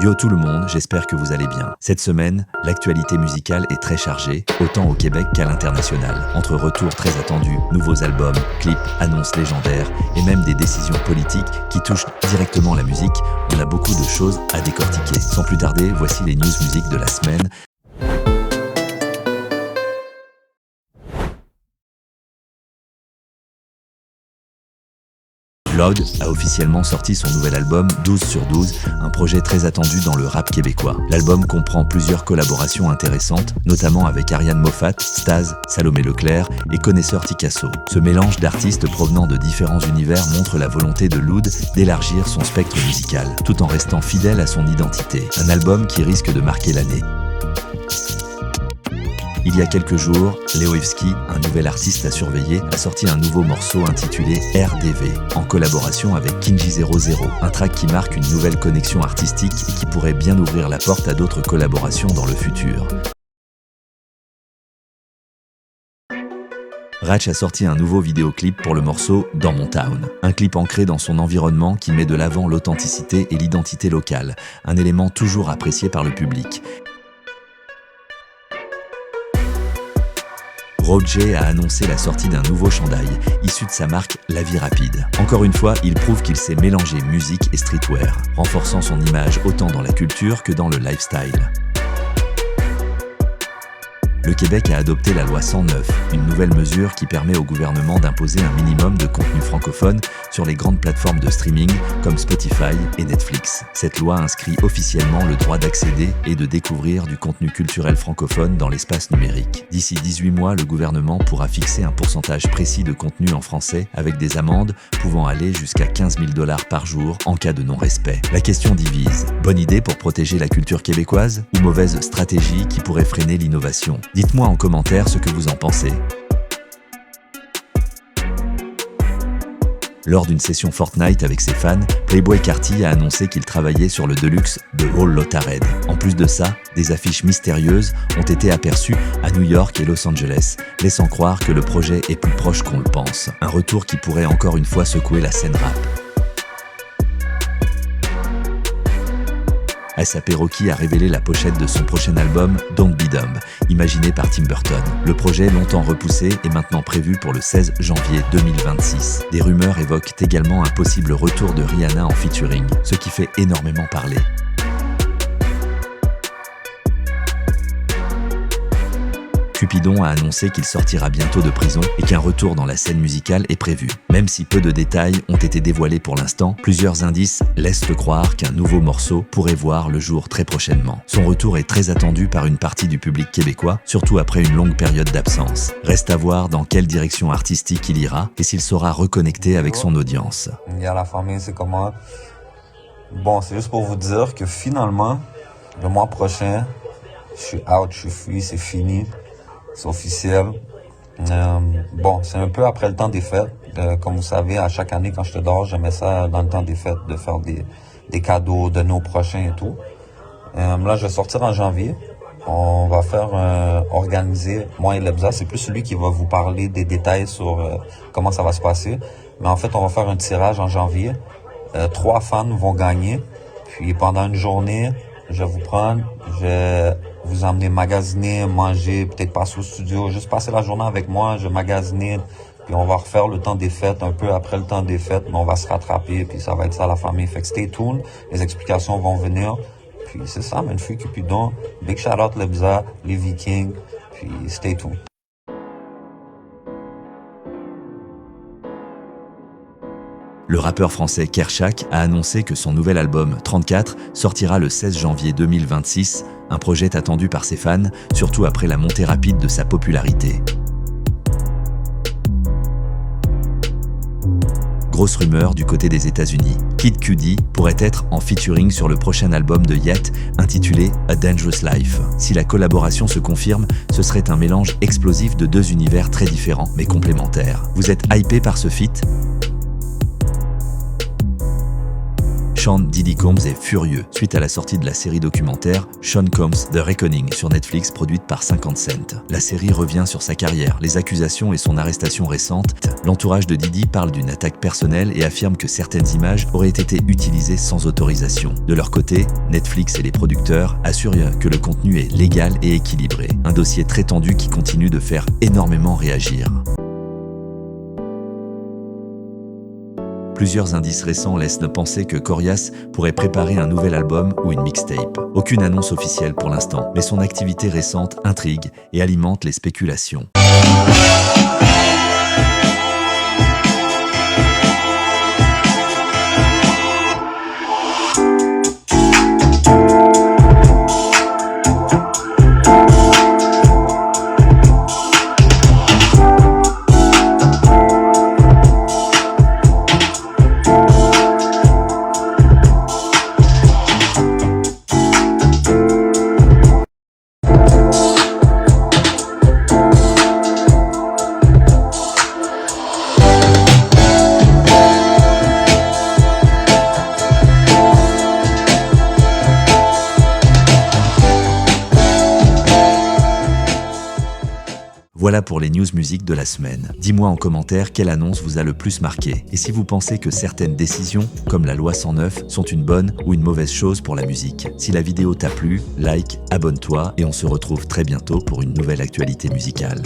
Yo tout le monde, j'espère que vous allez bien. Cette semaine, l'actualité musicale est très chargée, autant au Québec qu'à l'international. Entre retours très attendus, nouveaux albums, clips, annonces légendaires et même des décisions politiques qui touchent directement la musique, on a beaucoup de choses à décortiquer. Sans plus tarder, voici les news musique de la semaine. Loud a officiellement sorti son nouvel album 12/12, un projet très attendu dans le rap québécois. L'album comprend plusieurs collaborations intéressantes, notamment avec Ariane Moffat, Staz, Salomé Leclerc et Connaisseur Ticasso. Ce mélange d'artistes provenant de différents univers montre la volonté de Loud d'élargir son spectre musical, tout en restant fidèle à son identité. Un album qui risque de marquer l'année. Il y a quelques jours, Leoevski, un nouvel artiste à surveiller, a sorti un nouveau morceau intitulé RDV, en collaboration avec Kinji00, un track qui marque une nouvelle connexion artistique et qui pourrait bien ouvrir la porte à d'autres collaborations dans le futur. Ratch a sorti un nouveau vidéoclip pour le morceau « Dans mon town ». Un clip ancré dans son environnement qui met de l'avant l'authenticité et l'identité locale, un élément toujours apprécié par le public. Roger a annoncé la sortie d'un nouveau chandail, issu de sa marque La Vie Rapide. Encore une fois, il prouve qu'il sait mélanger musique et streetwear, renforçant son image autant dans la culture que dans le lifestyle. Le Québec a adopté la loi 109, une nouvelle mesure qui permet au gouvernement d'imposer un minimum de contenu francophone sur les grandes plateformes de streaming comme Spotify et Netflix. Cette loi inscrit officiellement le droit d'accéder et de découvrir du contenu culturel francophone dans l'espace numérique. D'ici 18 mois, le gouvernement pourra fixer un pourcentage précis de contenu en français avec des amendes pouvant aller jusqu'à 15 000 $ par jour en cas de non-respect. La question divise. Bonne idée pour protéger la culture québécoise ou mauvaise stratégie qui pourrait freiner l'innovation? Dites-moi en commentaire ce que vous en pensez. Lors d'une session Fortnite avec ses fans, Playboi Carti a annoncé qu'il travaillait sur le Deluxe de All Lotta Red. En plus de ça, des affiches mystérieuses ont été aperçues à New York et Los Angeles, laissant croire que le projet est plus proche qu'on le pense. Un retour qui pourrait encore une fois secouer la scène rap. A$AP Rocky a révélé la pochette de son prochain album Don't Be Dumb, imaginé par Tim Burton. Le projet, longtemps repoussé, est maintenant prévu pour le 16 janvier 2026. Des rumeurs évoquent également un possible retour de Rihanna en featuring, ce qui fait énormément parler. Cupidon a annoncé qu'il sortira bientôt de prison et qu'un retour dans la scène musicale est prévu. Même si peu de détails ont été dévoilés pour l'instant, plusieurs indices laissent croire qu'un nouveau morceau pourrait voir le jour très prochainement. Son retour est très attendu par une partie du public québécois, surtout après une longue période d'absence. Reste à voir dans quelle direction artistique il ira et s'il saura reconnecter avec son audience. Il y a la famille, c'est comment? Bon, c'est juste pour vous dire que finalement, le mois prochain, je suis out, je suis free, c'est fini. C'est officiel. Bon, c'est un peu après le temps des fêtes. Comme vous savez, à chaque année, quand je te dors, j'aimais ça dans le temps des fêtes, de faire des cadeaux, donner aux prochains et tout. Là, je vais sortir en janvier. On va faire organiser, moi et Lebza, c'est plus lui qui va vous parler des détails sur comment ça va se passer. Mais en fait, on va faire un tirage en janvier. 3 fans vont gagner. Puis pendant une journée, je vais vous prendre, je vais vous emmener magasiner, manger, peut-être passer au studio, juste passer la journée avec moi, je vais magasiner, puis on va refaire le temps des fêtes, un peu après le temps des fêtes, mais on va se rattraper, puis ça va être ça la famille. Fait que stay tuned, les explications vont venir, puis c'est ça, man, free Cupidon, big shout out Lebza, les Vikings, puis stay tuned. Le rappeur français Kershak a annoncé que son nouvel album 34 sortira le 16 janvier 2026, un projet attendu par ses fans, surtout après la montée rapide de sa popularité. Grosse rumeur du côté des États-Unis. Kid Cudi pourrait être en featuring sur le prochain album de Yet, intitulé A Dangerous Life. Si la collaboration se confirme, ce serait un mélange explosif de deux univers très différents mais complémentaires. Vous êtes hypé par ce feat ? Sean Diddy Combs est furieux suite à la sortie de la série documentaire Sean Combs The Reckoning sur Netflix produite par 50 Cent. La série revient sur sa carrière, les accusations et son arrestation récente. L'entourage de Diddy parle d'une attaque personnelle et affirme que certaines images auraient été utilisées sans autorisation. De leur côté, Netflix et les producteurs assurent que le contenu est légal et équilibré. Un dossier très tendu qui continue de faire énormément réagir. Plusieurs indices récents laissent penser que Corias pourrait préparer un nouvel album ou une mixtape. Aucune annonce officielle pour l'instant, mais son activité récente intrigue et alimente les spéculations. Voilà pour les news musique de la semaine. Dis-moi en commentaire quelle annonce vous a le plus marqué et si vous pensez que certaines décisions, comme la loi 109, sont une bonne ou une mauvaise chose pour la musique. Si la vidéo t'a plu, like, abonne-toi et on se retrouve très bientôt pour une nouvelle actualité musicale.